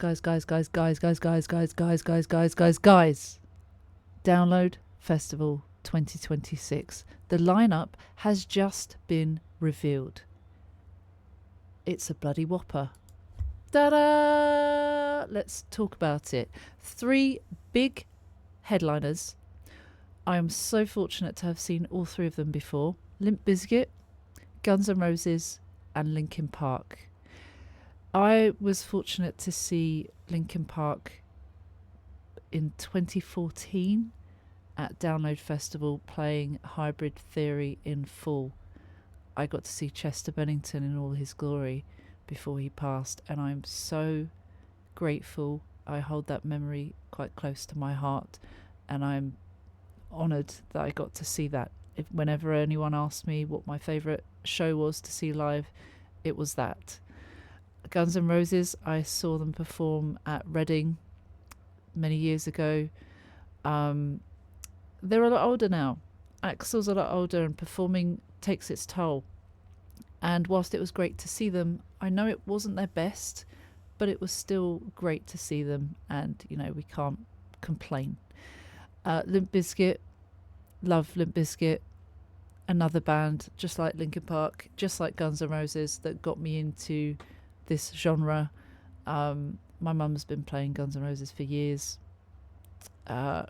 guys, Download Festival 2026. The lineup has just been revealed. It's a bloody whopper. Ta-da! Let's talk about it. 3 big headliners. I am so fortunate to have seen all 3 of them before. Limp Bizkit, Guns N' Roses, and Linkin Park. I was fortunate to see Linkin Park in 2014 at Download Festival playing Hybrid Theory in full. I got to see Chester Bennington in all his glory before he passed, and I'm so grateful. I hold that memory quite close to my heart, and I'm honoured that I got to see that. Whenever anyone asked me what my favourite show was to see live, it was that. Guns N' Roses, I saw them perform at Reading many years ago. They're a lot older now. Axl's a lot older, and performing takes its toll. And whilst it was great to see them, I know it wasn't their best, but it was still great to see them, and we can't complain. Limp Bizkit, love Limp Bizkit. Another band just like Linkin Park, just like Guns N' Roses, that got me into this genre. My mum's been playing Guns N' Roses for years. Ever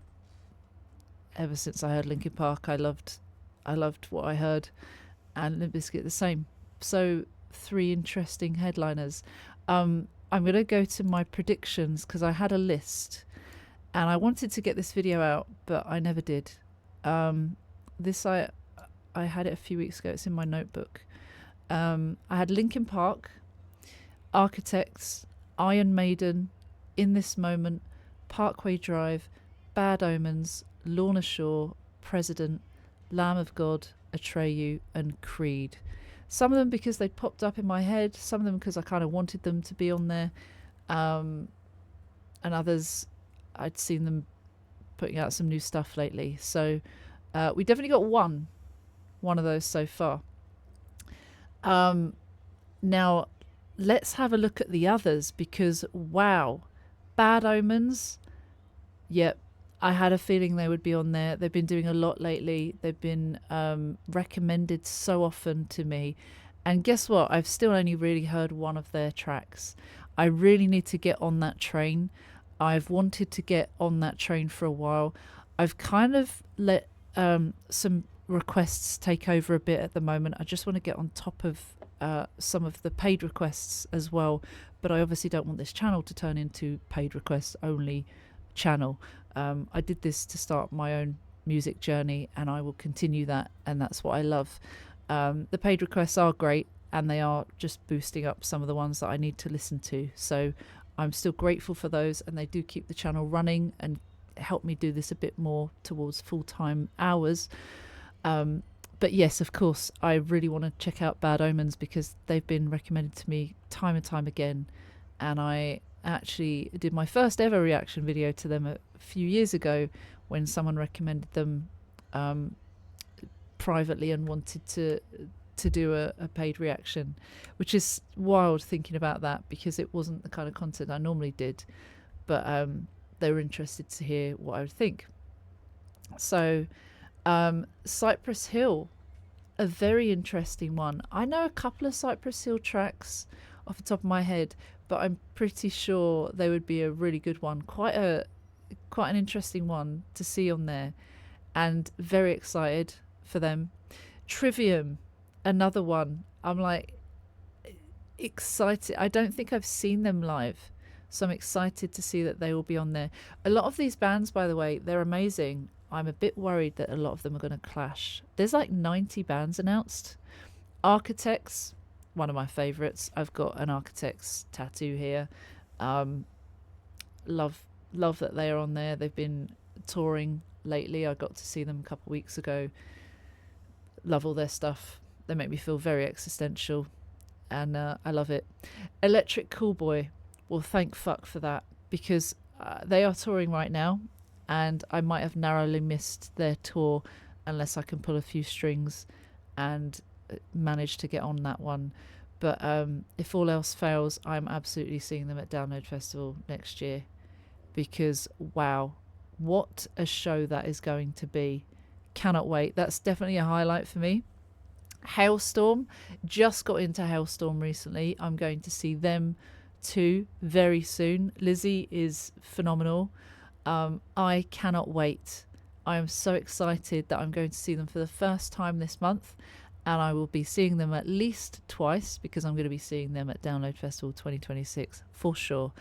since I heard Linkin Park, I loved what I heard, and Limp Bizkit the same. So 3 interesting headliners. I'm going to go to my predictions because I had a list, and I wanted to get this video out, but I never did. I had it a few weeks ago. It's in my notebook. I had Linkin Park, Architects, Iron Maiden, In This Moment, Parkway Drive, Bad Omens, Lorna Shore, President, Lamb of God, Atreyu, and Creed. Some of them because they popped up in my head, some of them because I kind of wanted them to be on there, and others I'd seen them putting out some new stuff lately. So we definitely got one of those so far. Now let's have a look at the others, because wow, Bad Omens, yep, I had a feeling they would be on there. They've been doing a lot lately. They've been recommended so often to me, and guess what, I've still only really heard one of their tracks. I really need to get on that train. I've wanted to get on that train for a while. I've kind of let some requests take over a bit at the moment. I just want to get on top of some of the paid requests as well, but I obviously don't want this channel to turn into paid request only channel. I did this to start my own music journey, and I will continue that, and that's what I love. The paid requests are great, and they are just boosting up some of the ones that I need to listen to, so I'm still grateful for those, and they do keep the channel running and help me do this a bit more towards full-time hours. But yes, of course, I really want to check out Bad Omens because they've been recommended to me time and time again, and I actually did my first ever reaction video to them a few years ago when someone recommended them privately and wanted to do a paid reaction, which is wild thinking about that because it wasn't the kind of content I normally did, but they were interested to hear what I would think. So Cypress Hill, a very interesting one. I know a couple of Cypress Hill tracks off the top of my head, but I'm pretty sure they would be a really good one. Quite an interesting one to see on there, and very excited for them. Trivium, another one. I'm like excited. I don't think I've seen them live, so I'm excited to see that they will be on there. A lot of these bands, by the way, they're amazing. I'm a bit worried that a lot of them are going to clash. There's like 90 bands announced. Architects, one of my favourites. I've got an Architects tattoo here. Love that they are on there. They've been touring lately. I got to see them a couple of weeks ago. Love all their stuff. They make me feel very existential, and I love it. Electric Callboy, well, thank fuck for that, because they are touring right now, and I might have narrowly missed their tour unless I can pull a few strings and manage to get on that one. But if all else fails, I'm absolutely seeing them at Download Festival next year, because wow, what a show that is going to be. Cannot wait. That's definitely a highlight for me. Hailstorm, just got into Hailstorm recently. I'm going to see them too very soon. Lizzie is phenomenal. I cannot wait. I am so excited that I'm going to see them for the first time this month, and I will be seeing them at least twice, because I'm going to be seeing them at Download Festival 2026 for sure.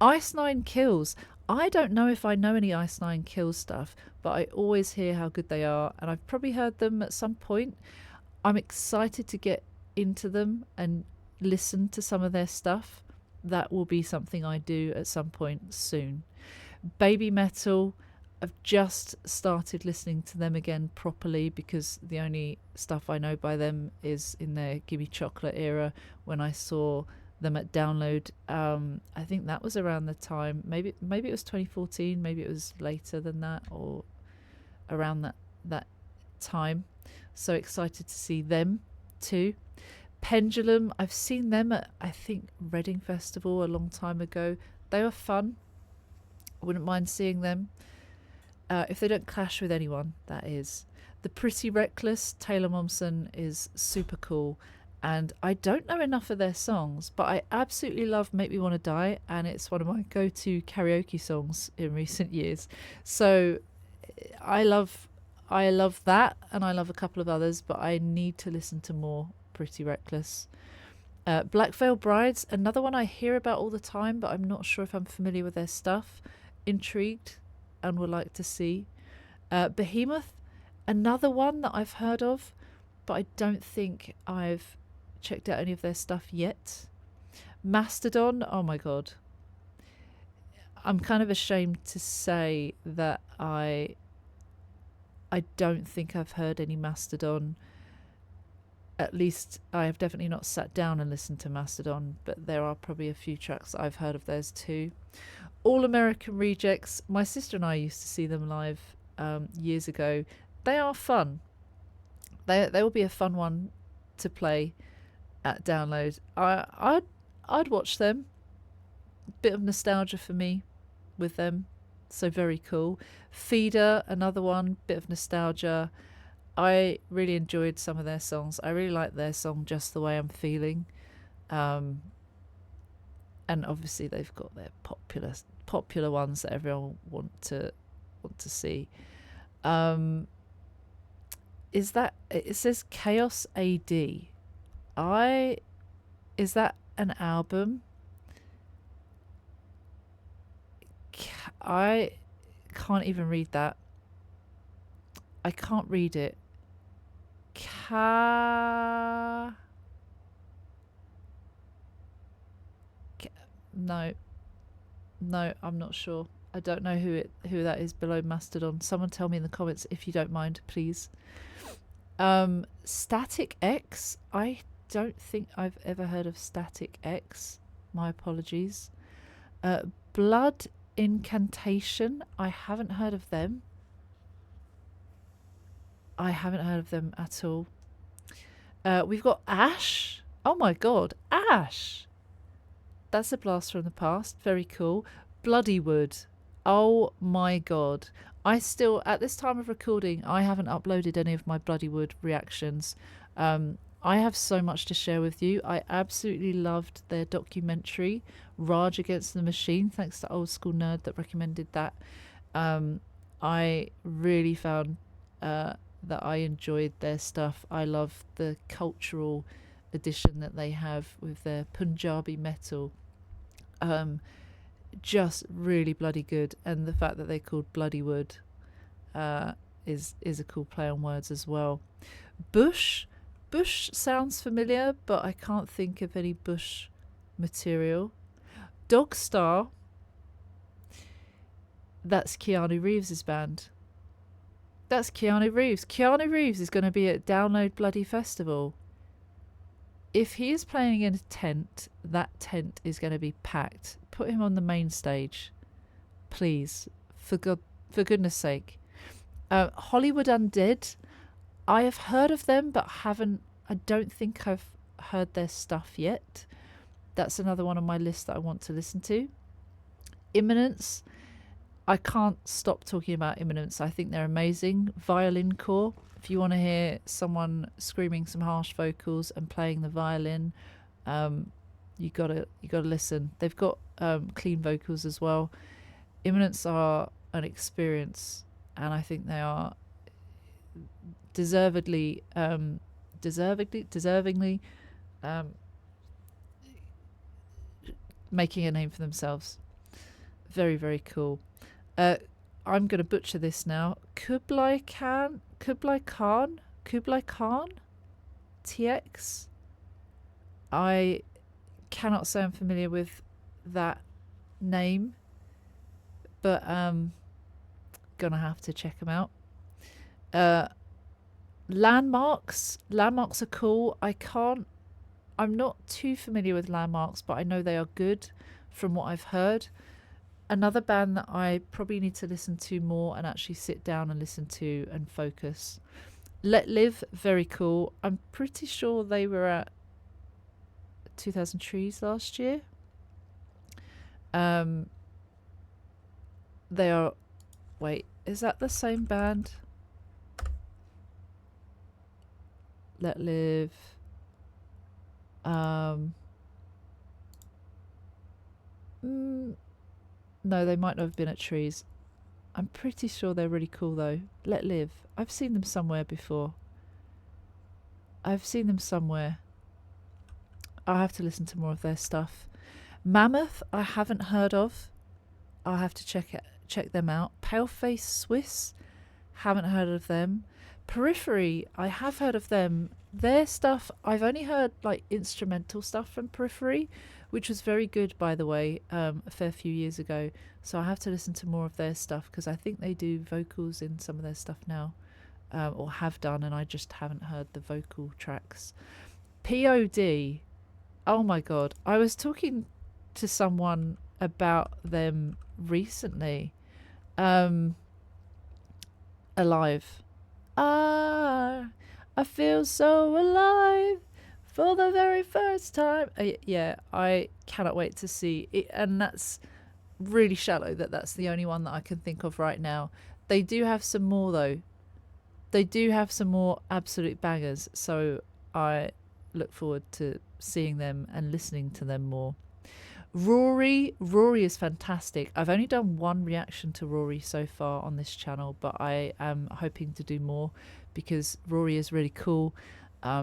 Ice Nine Kills. I don't know if I know any Ice Nine Kills stuff, but I always hear how good they are, and I've probably heard them at some point. I'm excited to get into them and listen to some of their stuff. That will be something I do at some point soon. Baby Metal, I've just started listening to them again properly, because the only stuff I know by them is in their Gimme Chocolate era, when I saw them at Download. I think that was around the time, maybe it was 2014, maybe it was later than that, or around that time. So excited to see them too. Pendulum, I've seen them at, I think, Reading Festival a long time ago. They were fun. I wouldn't mind seeing them. If they don't clash with anyone, that is. The Pretty Reckless, Taylor Momsen is super cool. And I don't know enough of their songs, but I absolutely love Make Me Wanna Die, and it's one of my go-to karaoke songs in recent years. So I love that, and I love a couple of others, but I need to listen to more Pretty Reckless. Black Veil Brides, another one I hear about all the time, but I'm not sure if I'm familiar with their stuff. Intrigued and would like to see. Behemoth, another one that I've heard of, but I don't think I've checked out any of their stuff yet. Mastodon, oh my god. I'm kind of ashamed to say that I don't think I've heard any Mastodon. At least I have definitely not sat down and listened to Mastodon, but there are probably a few tracks that I've heard of theirs too. All American Rejects, my sister and I used to see them live years ago. They are fun. They will be a fun one to play at Download. I'd watch them. Bit of nostalgia for me with them, so very cool. Feeder, another one, bit of nostalgia. I really enjoyed some of their songs. I really like their song Just the Way I'm Feeling. And obviously they've got their popular ones that everyone want to see. Is that, it says Chaos AD. Is that an album? I can't even read that. I can't read it. No, I'm not sure. I don't know who that is below Mastodon. Someone tell me in the comments if you don't mind, please. Static X. I don't think I've ever heard of Static X. My apologies. Blood Incantation. I haven't heard of them. I haven't heard of them at all. We've got Ash. Oh my god, Ash. That's a blast from the past. Very cool. Bloodywood. Oh my god. I still, at this time of recording, I haven't uploaded any of my Bloodywood reactions. I have so much to share with you. I absolutely loved their documentary, Rage Against the Machine. Thanks to Old School Nerd that recommended that. I really found that I enjoyed their stuff. I love the cultural edition that they have with their Punjabi metal. Just really bloody good, and the fact that they're called Bloodywood is a cool play on words as well. Bush sounds familiar, but I can't think of any Bush material. Dogstar, that's Keanu Reeves' band. That's Keanu Reeves. Keanu Reeves is going to be at Download Bloody Festival. If he is playing in a tent, that tent is going to be packed. Put him on the main stage, please, for goodness sake. Hollywood Undead. I have heard of them, but I don't think I've heard their stuff yet. That's another one on my list that I want to listen to. Imminence. I can't stop talking about Imminence. I think they're amazing. Violin core. If you want to hear someone screaming some harsh vocals and playing the violin, you gotta listen. They've got clean vocals as well. Imminence are an experience, and I think they are deservingly making a name for themselves. Very, very cool. I'm going to butcher this now. Kublai Khan, TX. I cannot say I'm familiar with that name, but gonna have to check them out. Landmarks are cool. I'm not too familiar with Landmarks, but I know they are good from what I've heard. Another band that I probably need to listen to more and actually sit down and listen to and focus. Let Live, very cool. I'm pretty sure they were at 2000 Trees last year. They are... Wait, is that the same band? Let Live. No, they might not have been at Trees. I'm pretty sure they're really cool though. Let Live. I've seen them somewhere before. I'll have to listen to more of their stuff. Mammoth, I haven't heard of. I'll have to check them out. Paleface Swiss, haven't heard of them. Periphery, I have heard of them. Their stuff, I've only heard like instrumental stuff from Periphery, which was very good, by the way, a fair few years ago. So I have to listen to more of their stuff because I think they do vocals in some of their stuff now, or have done, and I just haven't heard the vocal tracks. POD, oh my god, I was talking to someone about them recently. Alive. I feel so alive for the very first time. Yeah, I cannot wait to see it. And that's really shallow that's the only one that I can think of right now. They do have some more though. They do have some more absolute bangers. So I look forward to seeing them and listening to them more. Rory is fantastic. I've only done one reaction to Rory so far on this channel, but I am hoping to do more because Rory is really cool.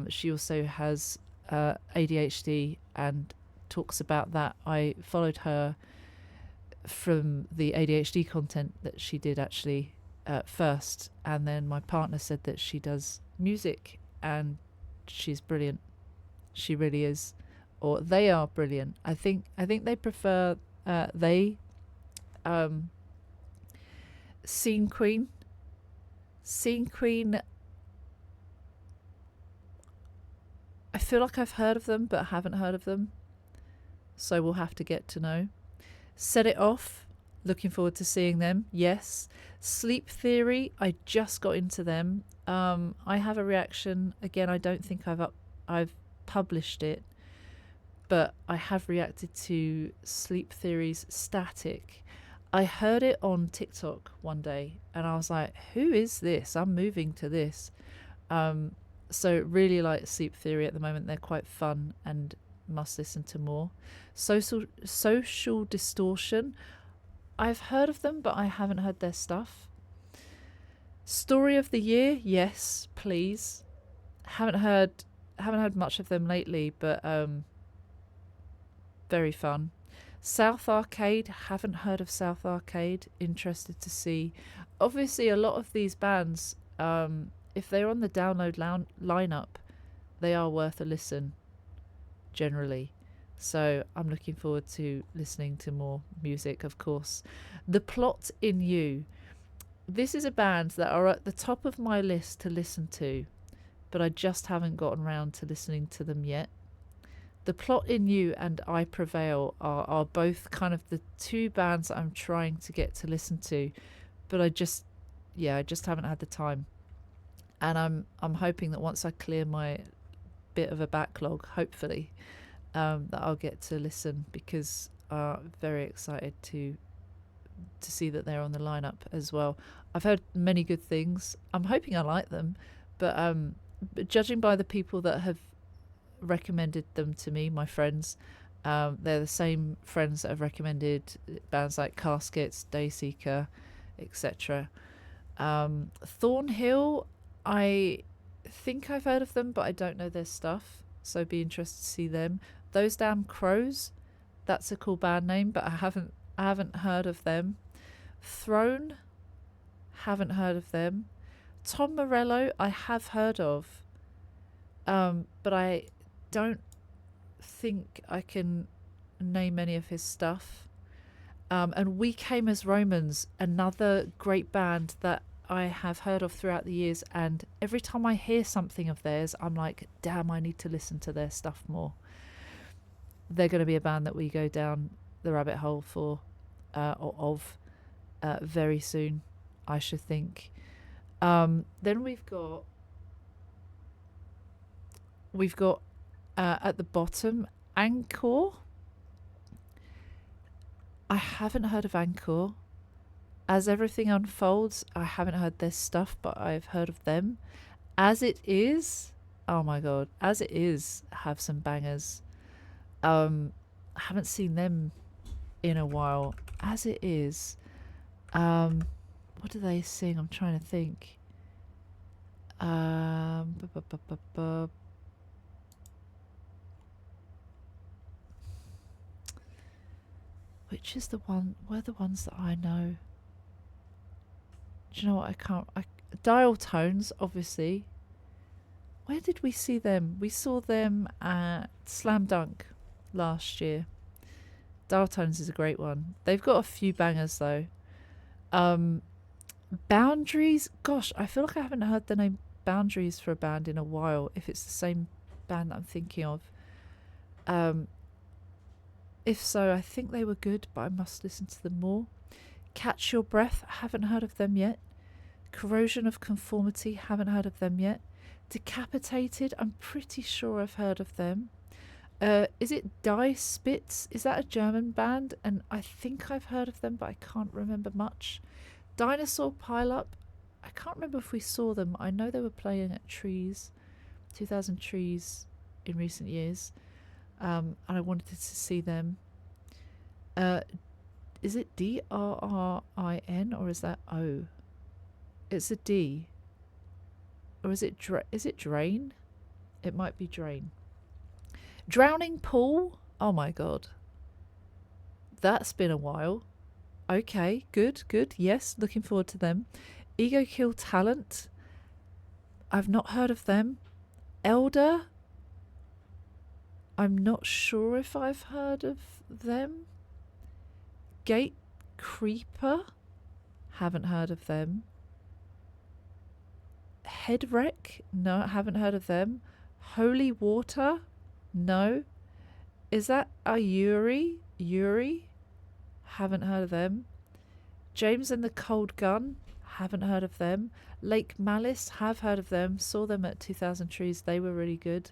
She also has ADHD and talks about that. I followed her from the ADHD content that she did actually first, and then my partner said that she does music and she's brilliant. She really is. Or they are brilliant. I think they prefer Scene Queen. I feel like I've heard of them, but haven't heard of them. So we'll have to get to know. Set It Off. Looking forward to seeing them. Yes. Sleep Theory. I just got into them. I have a reaction. Again, I don't think I've published it, but I have reacted to Sleep Theory's Static. I heard it on TikTok one day and I was like, who is this? I'm moving to this. So really like Sleep Theory at the moment. They're quite fun and must listen to more. Social Distortion. I've heard of them, but I haven't heard their stuff. Story of the Year. Yes, please. Haven't heard much of them lately, but very fun. South Arcade, haven't heard of South Arcade. Interested to see. Obviously, a lot of these bands, if they're on the download lineup, they are worth a listen, generally. So I'm looking forward to listening to more music, of course. The Plot in You. This is a band that are at the top of my list to listen to, but I just haven't gotten around to listening to them yet. The Plot in You and I Prevail are both kind of the two bands that I'm trying to get to listen to, but I just haven't had the time. And I'm hoping that once I clear my bit of a backlog, hopefully, that I'll get to listen, because very excited to see that they're on the lineup as well. I've heard many good things. I'm hoping I like them, but judging by the people that have recommended them to me, my friends, they're the same friends that have recommended bands like Caskets, Dayseeker, etc. Thornhill, I think I've heard of them, but I don't know their stuff, so I'd be interested to see them. Those Damn Crows, that's a cool band name, but I haven't heard of them. Throne, haven't heard of them. Tom Morello, I have heard of, but I don't think I can name any of his stuff. And We Came as Romans, another great band that I have heard of throughout the years, and every time I hear something of theirs, I'm like, damn, I need to listen to their stuff more. They're going to be a band that we go down the rabbit hole for, very soon, I should think. Then we've got at the bottom, Angkor. I haven't heard of Angkor. As Everything Unfolds, I haven't heard their stuff, but I've heard of them. As It Is, oh my god, As It Is have some bangers. I haven't seen them in a while. As It Is, what do they sing? I'm trying to think. Which is the one? Where are the ones that I know? Do you know what? Dial Tones, obviously. Where did we see them? We saw them at Slam Dunk last year. Dial Tones is a great one. They've got a few bangers though. Boundaries. Gosh, I feel like I haven't heard the name Boundaries for a band in a while, if it's the same band that I'm thinking of. If so, I think they were good, but I must listen to them more. Catch Your Breath, haven't heard of them yet. Corrosion of Conformity, haven't heard of them yet. Decapitated, I'm pretty sure I've heard of them. Is it Die Spitz? Is that a German band? And I think I've heard of them, but I can't remember much. Dinosaur Pileup, I can't remember if we saw them. I know they were playing at Trees, 2000 Trees in recent years, and I wanted to see them. Is it DRRIN or is that O? It's a D. Or is it Drain? It might be Drain. Drowning Pool. Oh my god. That's been a while. Okay, good. Yes, looking forward to them. Ego Kill Talent. I've not heard of them. Elder. I'm not sure if I've heard of them. Gate Creeper. Haven't heard of them. Head Wreck. No, I haven't heard of them. Holy Water. No. Is that a Yuri? Haven't heard of them. James and the Cold Gun. Haven't heard of them. Lake Malice. Have heard of them. Saw them at 2000 Trees. They were really good.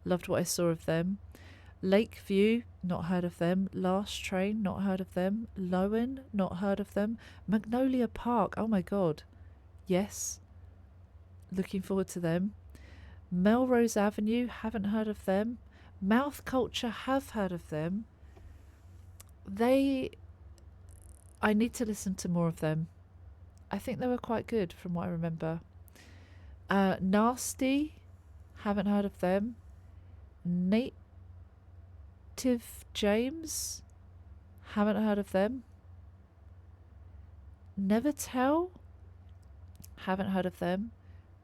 Loved what I saw of them. Lakeview. Not heard of them. Last Train. Not heard of them. Lowen. Not heard of them. Magnolia Park. Oh my god. Yes. Looking forward to them. Melrose Avenue. Haven't heard of them. Mouth Culture. Have heard of them. I need to listen to more of them. I think they were quite good from what I remember. Nasty. Haven't heard of them. Native James. Haven't heard of them. Never Tell. Haven't heard of them.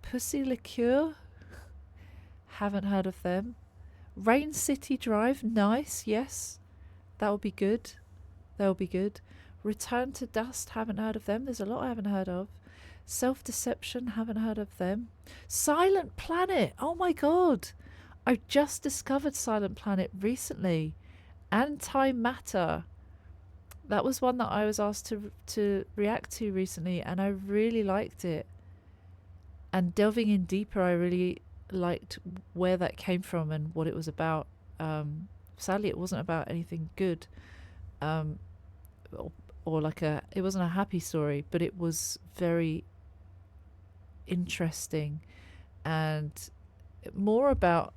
Pussy Liqueur. Haven't heard of them. Rain City Drive. Nice, yes. That will be good. Return to Dust. Haven't heard of them. There's a lot I haven't heard of. Self-Deception. Haven't heard of them. Silent Planet. Oh my god. I just discovered Silent Planet recently. Antimatter. That was one that I was asked to react to recently, and I really liked it. And delving in deeper, I really liked where that came from and what it was about. Sadly, it wasn't about anything good, um, or like it wasn't a happy story, but it was very interesting and more an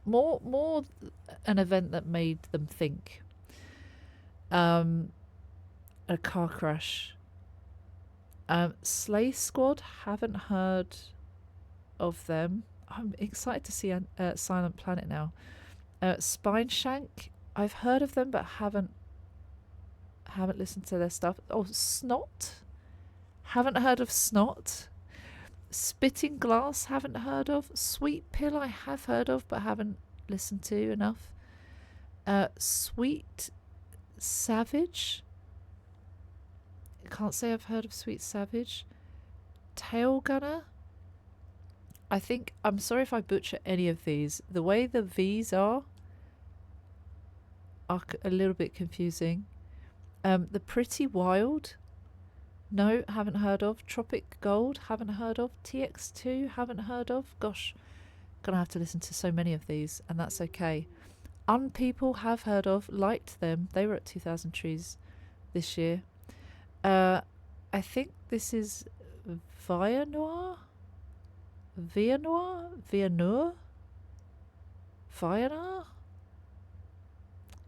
event that made them think. A car crash. Slay Squad, haven't heard of them. I'm excited to see Silent Planet now. Spine Shank, I've heard of them but haven't listened to their stuff. Oh, Snot, haven't heard of Snot. Spitting Glass, haven't heard of. Sweet Pill, I have heard of but haven't listened to enough. Sweet Savage, I can't say I've heard of Sweet Savage. Tail Gunner, I think, I'm sorry if I butcher any of these. The way the V's are a little bit confusing. The Pretty Wild, no, haven't heard of. Tropic Gold, haven't heard of. TX2, haven't heard of. Gosh, gonna have to listen to so many of these, and that's okay. Unpeople, have heard of, liked them. They were at 2000 Trees this year. I think this is Vianoir? Vianoir?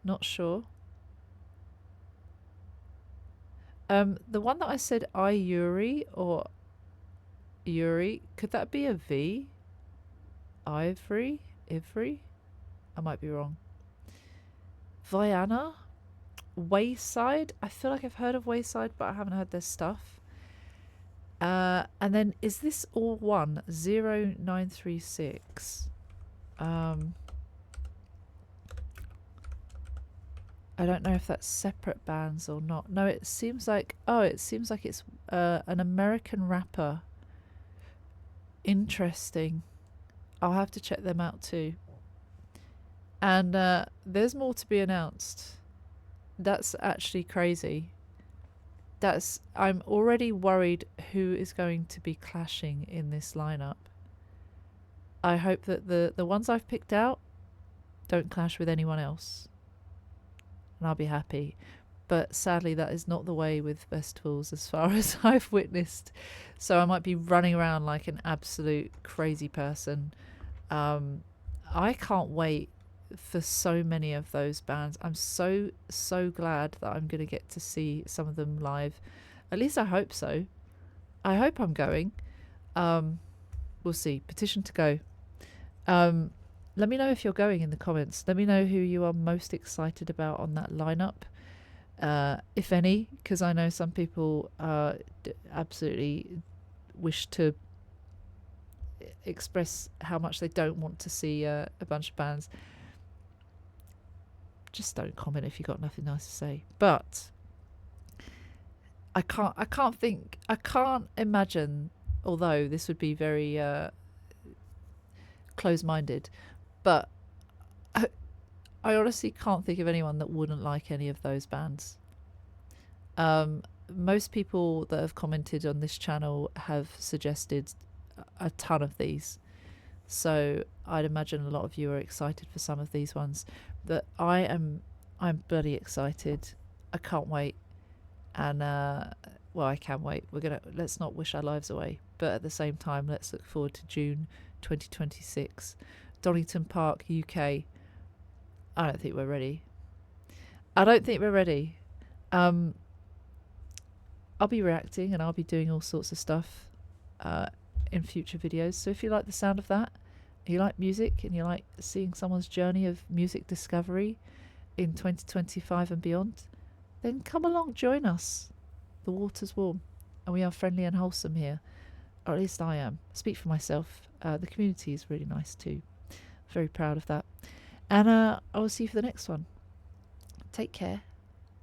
Not sure. The one that I said Yuri or Yuri, could that be a V? Ivry? I might be wrong. Viana? Wayside? I feel like I've heard of Wayside, but I haven't heard their stuff. And then, is this all one? 0936. I don't know if that's separate bands or not. No, it seems like... Oh, it seems like it's an American rapper. Interesting. I'll have to check them out too. And there's more to be announced. That's actually crazy. I'm already worried who is going to be clashing in this lineup. I hope that the ones I've picked out don't clash with anyone else, and I'll be happy. But sadly, that is not the way with festivals as far as I've witnessed. So I might be running around like an absolute crazy person. I can't wait for so many of those bands. I'm so glad that I'm going to get to see some of them live. At least I hope so. I hope I'm going. We'll see. Petition to go. Let me know if you're going in the comments. Let me know who you are most excited about on that lineup, if any, because I know some people absolutely wish to express how much they don't want to see a bunch of bands. Just don't comment if you've got nothing nice to say. But I can't imagine, although this would be very close-minded, but I honestly can't think of anyone that wouldn't like any of those bands. Most people that have commented on this channel have suggested a ton of these, so I'd imagine a lot of you are excited for some of these ones. But I'm bloody excited. I can't wait. And well, I can wait. Let's not wish our lives away, but at the same time, let's look forward to June 2026, Donington Park, UK. I don't think we're ready. I'll be reacting and I'll be doing all sorts of stuff in future videos. So if you like the sound of that, you like music, and you like seeing someone's journey of music discovery in 2025 and beyond, then come along, join us. The water's warm and we are friendly and wholesome here, or at least I am. Speak for myself. The community is really nice too. Very proud of that. And I will see you for the next one. Take care.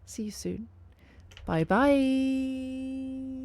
See you soon. Bye bye.